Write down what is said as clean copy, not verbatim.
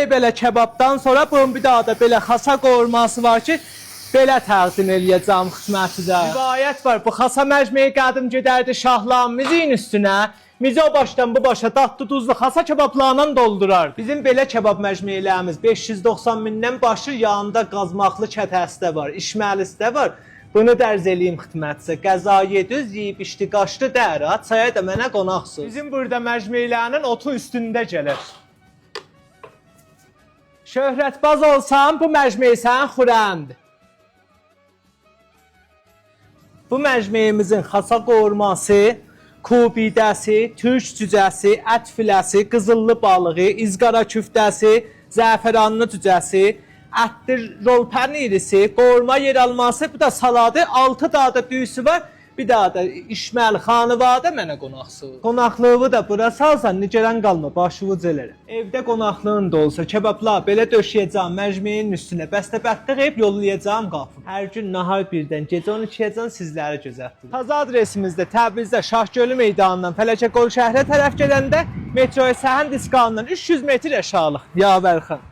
Belə kebabdan sonra bunun bir daha da belə xasa qovurması var ki, belə təqdim eləyəcəm xidmətinizə. Rivayət var, bu xasa məcmeyi qədim gedərdi şahlanmızın üstünə. Bizi o başdan bu başa dadlı duzlu xasa kebablarla doldurardı. Bizim belə kebab məcmeylərimiz 590 mindən başır, yanında qazmaqlı kətəsi də var, işməlisi də var. Bunu dərz eləyim xidmətinizə. Qəza yediniz, yeyib içdi, qaçdı dəra, çaya da mənə qonaqsınız. Bizim burada məcmeylərinin otu üstündə gəlir. Şöhrətbaz olsam, bu məcmeyi sən xurənd. Bu məcmeyimizin xasa qovurması, kubidəsi, türk cücəsi, ət filəsi, qızıllı balığı, izqara küftəsi, zəfəranlı cücəsi, ətli rol pənirisi, qovurma yer alması, bu da saladı, 6 daha da düyüsü var. Bir daha da işməli xanıvadə mənə qonaqsınız. Qonaqlığı da bura salsan, nicələn qalma, başıvıc elərəm. Evdə qonaqlığın da olsa, kebablar belə döşəyəcəm məcmeyin üstünə, bəstəbətdə qeyb yollayacağım qapı. Hər gün nahar 1-dən, gecə 12-dən sizləri gözətdirir. Taza adresimizdə Təbrizdə Şahgölü meydanından Fələkəqol şəhərə tərəf gedəndə metroya Səhənd istiqamından 300 metr aşağılıq. Yavərxan.